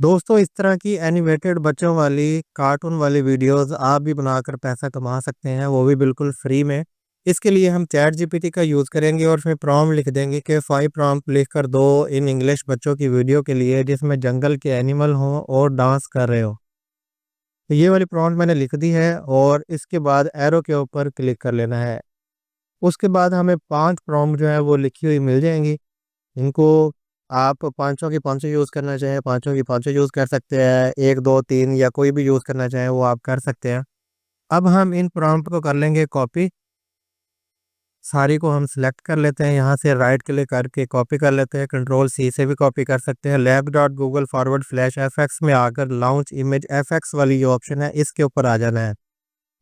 दोस्तों, इस तरह की एनिमेटेड बच्चों वाली कार्टून वाली वीडियोस आप भी बनाकर पैसा कमा सकते हैं, वो भी बिल्कुल फ्री में। इसके लिए हम चैट जीपीटी का यूज़ करेंगे और फिर प्रॉम्प्ट लिख देंगे कि 5 प्रॉम्प्ट लिख कर दो इन इंग्लिश बच्चों की वीडियो के लिए जिसमें जंगल के एनिमल हों और डांस कर रहे हो। तो ये वाली प्रॉम्प्ट मैंने लिख दी है और इसके बाद एरो के ऊपर क्लिक कर लेना है। उसके बाद हमें 5 प्रॉम्प्ट जो है वो लिखी हुई मिल जाएंगी। इनको आप पाँचों की पाँचों यूज़ करना चाहें, पाँचों की पाँचों यूज़ कर सकते हैं। 1, 2, 3 या कोई भी यूज़ करना चाहें वो आप कर सकते हैं। अब हम इन प्रॉम्प्ट को कर लेंगे कॉपी। सारी को हम सिलेक्ट कर लेते हैं, यहाँ से राइट क्लिक करके कॉपी कर लेते हैं। कंट्रोल सी से भी कॉपी कर सकते हैं। lab.google/fx में आकर लॉन्च इमेज एफएक्स वाली जो ऑप्शन है इसके ऊपर आ जाना है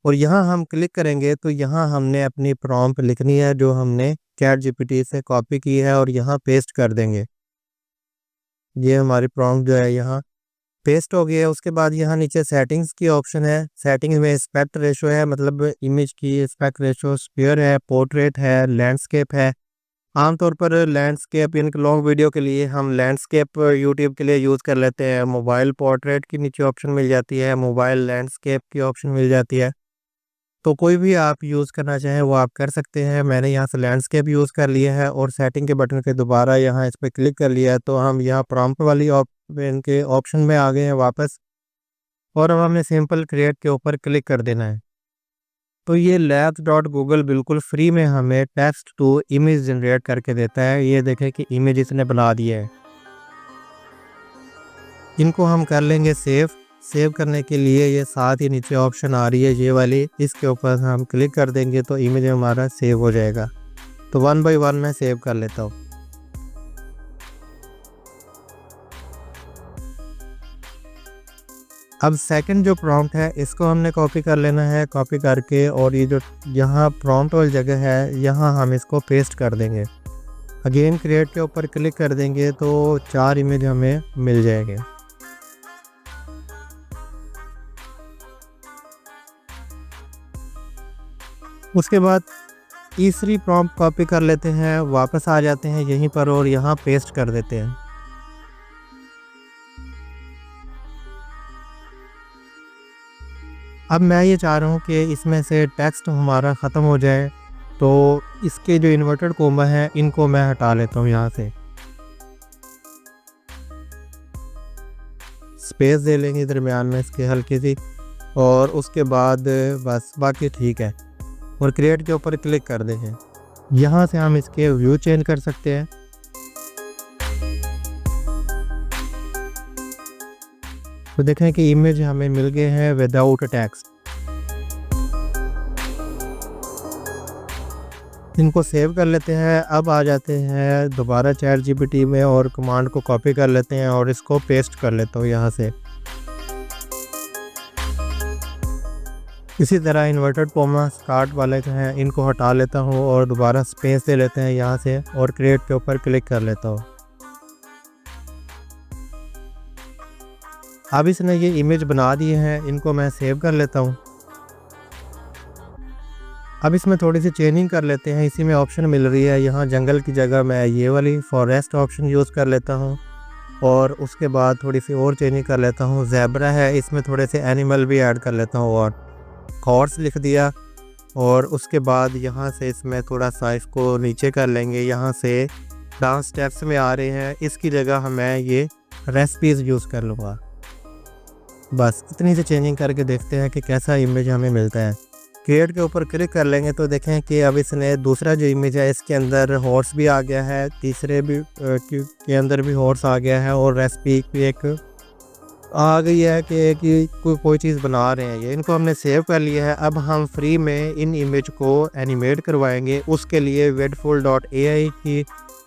और यहाँ हम क्लिक करेंगे तो यहाँ हमने अपनी प्रॉम्प्ट लिखनी है जो हमने चैट जीपीटी से कॉपी की है और यहाँ पेस्ट कर देंगे। ये हमारी प्रॉम्प्ट जो है यहाँ पेस्ट हो गई है। उसके बाद यहाँ नीचे सेटिंग्स की ऑप्शन है। सेटिंग्स में एस्पेक्ट रेशो है, मतलब इमेज की एस्पेक्ट रेशो, स्क्वायर है, पोर्ट्रेट है, लैंडस्केप है। आमतौर पर लैंडस्केप इन लॉन्ग वीडियो के लिए हम लैंडस्केप यूट्यूब के लिए यूज़ कर लेते हैं। मोबाइल पोर्ट्रेट की नीचे ऑप्शन मिल जाती है, मोबाइल लैंडस्केप की ऑप्शन मिल जाती है। तो कोई भी आप यूज़ करना चाहें वो आप कर सकते हैं। मैंने यहाँ से लैंडस्केप यूज़ कर लिया है और सेटिंग के बटन के दोबारा यहाँ इस पर क्लिक कर लिया है तो हम यहाँ प्रॉम्प्ट वाली इनके ऑप्शन में आ गए हैं वापस और अब हमने सिंपल क्रिएट के ऊपर क्लिक कर देना है। तो ये labs.google बिल्कुल फ्री में हमें टेक्स्ट टू इमेज जनरेट करके देता है। ये देखें कि इमेज इसने बना दी है। इनको हम कर लेंगे सेव। सेव करने के लिए ये साथ ही नीचे ऑप्शन आ रही है ये वाली, इसके ऊपर हम क्लिक कर देंगे तो इमेज हमारा सेव हो जाएगा। तो 1 बाय 1 मैं सेव कर लेता हूँ। अब सेकंड जो प्रॉम्प्ट है इसको हमने कॉपी कर लेना है। कॉपी करके और ये जो यहाँ प्रॉम्प्ट वाली जगह है यहाँ हम इसको पेस्ट कर देंगे। अगेन क्रिएट के ऊपर क्लिक कर देंगे तो 4 इमेज हमें मिल जाएंगे। उसके बाद तीसरी प्रॉम्प्ट कॉपी कर लेते हैं, वापस आ जाते हैं यहीं पर और यहाँ पेस्ट कर देते हैं। अब मैं ये चाह रहा हूँ कि इसमें से टेक्स्ट हमारा ख़त्म हो जाए तो इसके जो इन्वर्टेड कोमा है इनको मैं हटा लेता हूँ। यहाँ से स्पेस दे लेंगे दरमियान में इसके हल्की सी और उसके बाद बस बाकी ठीक है और क्रिएट के ऊपर क्लिक कर देंगे। यहाँ से हम इसके व्यू चेंज कर सकते हैं। तो देखें कि इमेज हमें मिल गए हैं विदाउट टेक्स्ट। इनको सेव कर लेते हैं। अब आ जाते हैं दोबारा चैट जीपीटी में और कमांड को कॉपी कर लेते हैं और इसको पेस्ट कर लेता हूँ यहाँ से। इसी तरह इन्वर्टेड कोमा स्टार्ट वाले जो हैं इनको हटा लेता हूँ और दोबारा स्पेस दे लेते हैं यहाँ से और क्रिएट के ऊपर क्लिक कर लेता हूँ। अब इसने ये इमेज बना दिए हैं, इनको मैं सेव कर लेता हूँ। अब इसमें थोड़ी सी चेंजिंग कर लेते हैं। इसी में ऑप्शन मिल रही है यहाँ जंगल की जगह मैं ये वाली फॉरेस्ट ऑप्शन यूज़ कर लेता हूँ और उसके बाद थोड़ी सी और चेंजिंग कर लेता हूँ। ज़ेब्रा है, इसमें थोड़े से एनिमल भी ऐड कर लेता हूँ और हॉर्स लिख दिया और उसके बाद यहाँ से इसमें थोड़ा सा इसको नीचे कर लेंगे। यहाँ से डांस स्टेप्स में आ रहे हैं, इसकी जगह मैं ये रेसिपीज़ यूज़ कर लूँगा। बस इतनी सी चेंजिंग करके देखते हैं कि कैसा इमेज हमें मिलता है। क्रिएट के ऊपर क्लिक कर लेंगे तो देखें कि अब इसने दूसरा जो इमेज है इसके अंदर हॉर्स भी आ गया है, तीसरे भी के अंदर भी हॉर्स आ गया है और रेसिपी भी एक आ गई है कि कोई चीज़ बना रहे हैं ये। इनको हमने सेव कर लिया है। अब हम फ्री में इन इमेज को एनिमेट करवाएंगे। उसके लिए vidful.ai की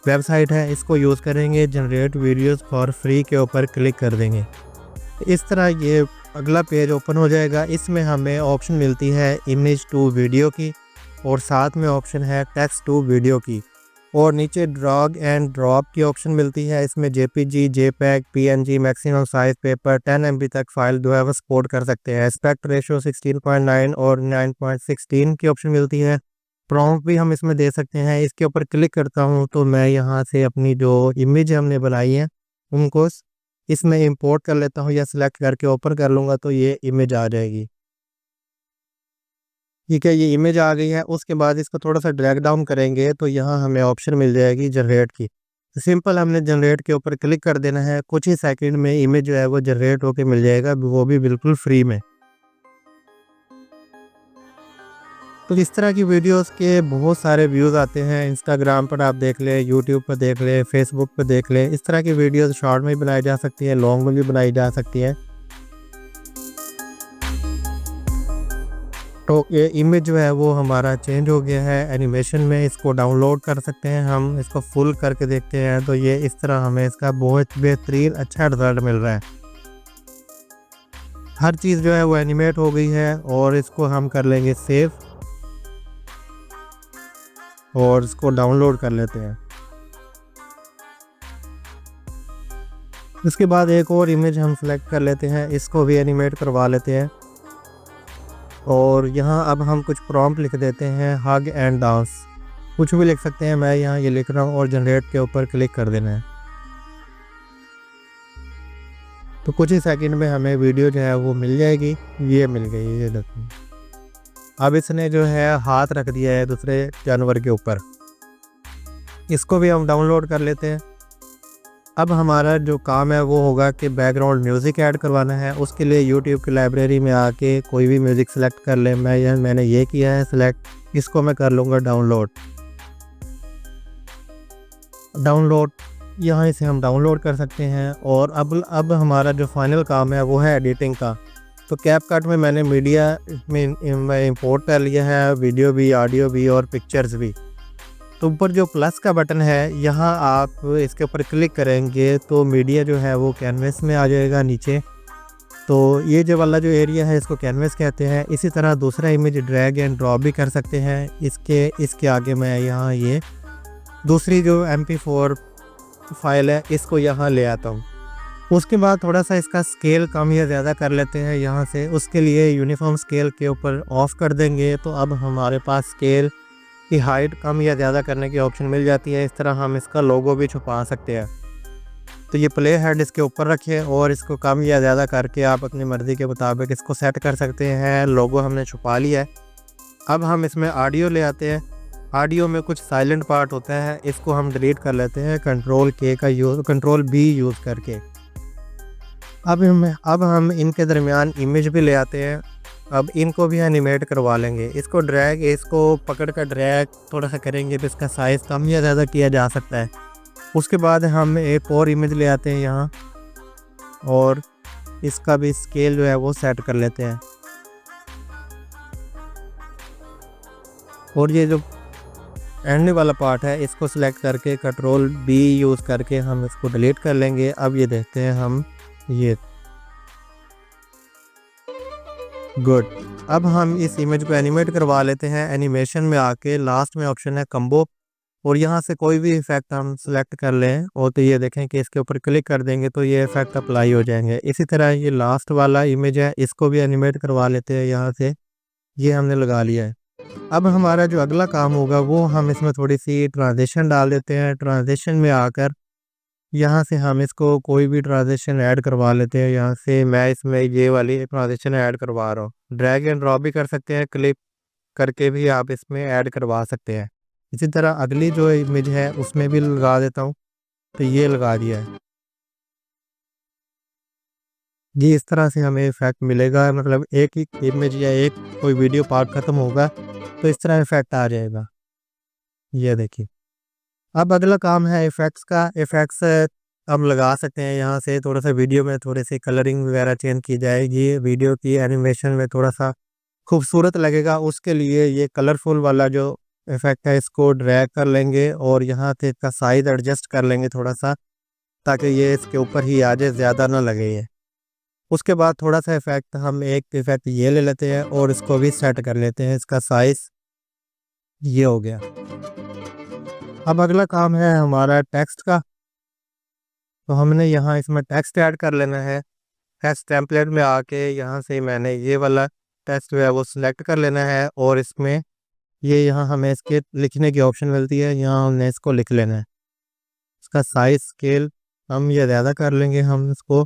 वेबसाइट है, इसको यूज़ करेंगे। जनरेट वीडियोस फॉर फ्री के ऊपर क्लिक कर देंगे। इस तरह ये अगला पेज ओपन हो जाएगा। इसमें हमें ऑप्शन मिलती है इमेज टू वीडियो की और साथ में ऑप्शन है टेक्स्ट टू वीडियो की और नीचे ड्रैग एंड ड्रॉप की ऑप्शन मिलती है। इसमें JPG, JPEG, PNG, maximum size paper 10 MB तक फाइल जो है वो सपोर्ट कर सकते हैं। एस्पेक्ट रेशो 16.9 और 9.16 की ऑप्शन मिलती है। प्रॉम्प्ट भी हम इसमें दे सकते हैं। इसके ऊपर क्लिक करता हूँ तो मैं यहाँ से अपनी जो इमेज हमने बनाई है उनको इसमें इंपोर्ट कर लेता हूँ या सिलेक्ट करके ओपन कर लूँगा तो ये इमेज आ जाएगी। ठीक है, ये इमेज आ गई है। उसके बाद इसको थोड़ा-सा ड्रैग डाउन करेंगे तो यहाँ हमें ऑप्शन मिल जाएगी जनरेट की। तो सिंपल हमने जनरेट के ऊपर क्लिक कर देना है, कुछ ही सेकंड में इमेज जो है वो जनरेट होके मिल जाएगा, वो भी बिल्कुल फ्री में। तो इस तरह की वीडियोस के बहुत सारे व्यूज़ आते हैं, इंस्टाग्राम पर आप देख लें, यूट्यूब पर देख लें, फेसबुक पर देख लें। इस तरह की वीडियोस शॉर्ट में भी बनाई जा सकती हैं, लॉन्ग में भी बनाई जा सकती हैं। तो ये इमेज जो है वो हमारा चेंज हो गया है एनिमेशन में। इसको डाउनलोड कर सकते हैं हम, इसको फुल करके देखते हैं तो ये इस तरह हमें इसका बहुत बेहतरीन अच्छा रिज़ल्ट मिल रहा है। हर चीज़ जो है वो एनिमेट हो गई है और इसको हम कर लेंगे सेव और इसको डाउनलोड कर लेते हैं। इसके बाद एक और इमेज हम सेलेक्ट कर लेते हैं, इसको भी एनिमेट करवा लेते हैं और यहाँ अब हम कुछ प्रॉम्प्ट लिख देते हैं, हग एंड डांस। कुछ भी लिख सकते हैं, मैं यहाँ ये लिख रहा हूँ और जनरेट के ऊपर क्लिक कर देना है। तो कुछ ही सेकंड में हमें वीडियो जो है वो मिल जाएगी। ये मिल गई, ये देखिए। अब इसने जो है हाथ रख दिया है दूसरे जानवर के ऊपर। इसको भी हम डाउनलोड कर लेते हैं। अब हमारा जो काम है वो होगा कि बैकग्राउंड म्यूज़िक ऐड करवाना है। उसके लिए यूट्यूब की लाइब्रेरी में आके कोई भी म्यूज़िक सेलेक्ट कर लें। मैंने ये किया है सेलेक्ट। इसको मैं कर लूँगा डाउनलोड। यहाँ से हम डाउनलोड कर सकते हैं। और अब हमारा जो फाइनल काम है वो है एडिटिंग का। तो कैपकट में मैंने मीडिया में इंपोर्ट कर लिया है, वीडियो भी, ऑडियो भी और पिक्चर्स भी। तो ऊपर जो प्लस का बटन है, यहाँ आप इसके ऊपर क्लिक करेंगे तो मीडिया जो है वो कैनवस में आ जाएगा नीचे। तो ये जो वाला जो एरिया है इसको कैनवस कहते हैं। इसी तरह दूसरा इमेज ड्रैग एंड ड्रॉप भी कर सकते हैं। इसके आगे मैं यहाँ ये दूसरी जो MP4 फाइल है इसको यहाँ ले आता हूँ। उसके बाद थोड़ा सा इसका स्केल कम या ज़्यादा कर लेते हैं यहाँ से। उसके लिए यूनिफॉर्म स्केल के ऊपर ऑफ कर देंगे तो अब हमारे पास स्केल की हाइट कम या ज़्यादा करने की ऑप्शन मिल जाती है। इस तरह हम इसका लोगो भी छुपा सकते हैं। तो ये प्ले हेड इसके ऊपर रखें और इसको कम या ज़्यादा करके आप अपनी मर्ज़ी के मुताबिक इसको सेट कर सकते हैं। लोगो हमने छुपा लिया है। अब हम इसमें ऑडियो ले आते हैं। ऑडियो में कुछ साइलेंट पार्ट होता है, इसको हम डिलीट कर लेते हैं कंट्रोल B यूज़ करके। अब हम इनके दरमियान इमेज भी ले आते हैं। अब इनको भी एनिमेट करवा लेंगे। इसको पकड़ कर ड्रैग थोड़ा सा करेंगे तो इसका साइज़ कम या ज़्यादा किया जा सकता है। उसके बाद हम एक और इमेज ले आते हैं यहाँ और इसका भी स्केल जो है वो सेट कर लेते हैं। और ये जो एंड वाला पार्ट है इसको सिलेक्ट करके कंट्रोल B यूज़ करके हम इसको डिलीट कर लेंगे। अब ये देखते हैं हम ये गुड। अब हम इस इमेज को एनिमेट करवा लेते हैं। एनिमेशन में आके लास्ट में ऑप्शन है कम्बो और यहाँ से कोई भी इफ़ेक्ट हम सेलेक्ट कर लें और तो ये देखें कि इसके ऊपर क्लिक कर देंगे तो ये इफ़ेक्ट अप्लाई हो जाएंगे। इसी तरह ये लास्ट वाला इमेज है, इसको भी एनिमेट करवा लेते हैं यहाँ से। ये हमने लगा लिया है। अब हमारा जो अगला काम होगा वो हम इसमें थोड़ी सी ट्रांजिशन डाल देते हैं। ट्रांजिशन में आकर यहाँ से हम इसको कोई भी ट्रांजिशन ऐड करवा लेते हैं। यहाँ से मैं इसमें ये वाली ट्रांजिशन ऐड करवा रहा हूँ। ड्रैग एंड ड्रॉप भी कर सकते हैं, क्लिक करके भी आप इसमें ऐड करवा सकते हैं। इसी तरह अगली जो इमेज है उसमें भी लगा देता हूँ। तो ये लगा दिया है। जी, इस तरह से हमें इफ़ेक्ट मिलेगा, मतलब एक ही इमेज या एक कोई वीडियो पार्ट ख़त्म होगा तो इस तरह इफ़ेक्ट आ जाएगा। ये देखिए। अब अगला काम है इफ़ेक्ट्स का। इफ़ेक्ट्स हम लगा सकते हैं यहाँ से। थोड़ा सा वीडियो में थोड़ी सी कलरिंग वगैरह चेंज की जाएगी, वीडियो की एनिमेशन में थोड़ा सा खूबसूरत लगेगा। उसके लिए ये कलरफुल वाला जो इफ़ेक्ट है इसको ड्रैग कर लेंगे और यहाँ से इसका साइज़ एडजस्ट कर लेंगे थोड़ा सा, ताकि ये इसके ऊपर ही आ जाए, ज़्यादा ना लगे ये। उसके बाद थोड़ा सा हम एक इफ़ेक्ट ये ले लेते हैं और इसको भी सेट कर लेते हैं। इसका साइज़ ये हो गया। अब अगला काम है हमारा टेक्स्ट का। तो हमने यहाँ इसमें टेक्स्ट ऐड कर लेना है। टेक्स्ट टेम्पलेट में आके यहाँ से मैंने ये वाला टेक्स्ट जो है वो सिलेक्ट कर लेना है और इसमें ये यहाँ हमें इसके लिखने की ऑप्शन मिलती है, यहाँ हमने इसको लिख लेना है। इसका साइज़ स्केल हम ये ज़्यादा कर लेंगे हम इसको,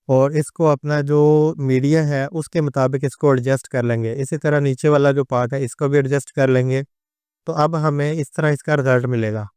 और इसको अपना जो मीडिया है उसके मुताबिक इसको एडजस्ट कर लेंगे। इसी तरह नीचे वाला जो पार्ट है इसको भी एडजस्ट कर लेंगे। तो अब हमें इस तरह इसका रिज़ल्ट मिलेगा।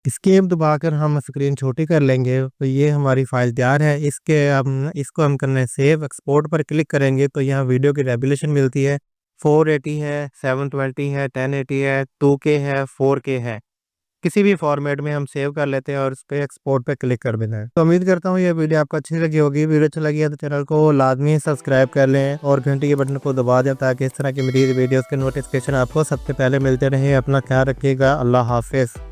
एस्केप दबाकर हम स्क्रीन छोटी कर लेंगे तो ये हमारी फ़ाइल तैयार है। इसको हम करना है सेव। एक्सपोर्ट पर क्लिक करेंगे तो यहाँ वीडियो की रेज़ोल्यूशन मिलती है, 480 है, 720 है, 1080 है, 2K है, 4K है। किसी भी फॉर्मेट में हम सेव कर लेते हैं और उस पे एक्सपोर्ट पे क्लिक कर देना है। तो उम्मीद करता हूँ ये वीडियो आपको अच्छी लगी होगी। वीडियो अच्छी लगी है तो चैनल को लाजमी सब्सक्राइब कर लें और घंटी के बटन को दबा दें ताकि इस तरह की मज़ीद वीडियोज़ के नोटिफिकेशन आपको सबसे पहले मिलते रहें। अपना ख्याल रखिएगा। अल्लाह हाफ़िज़।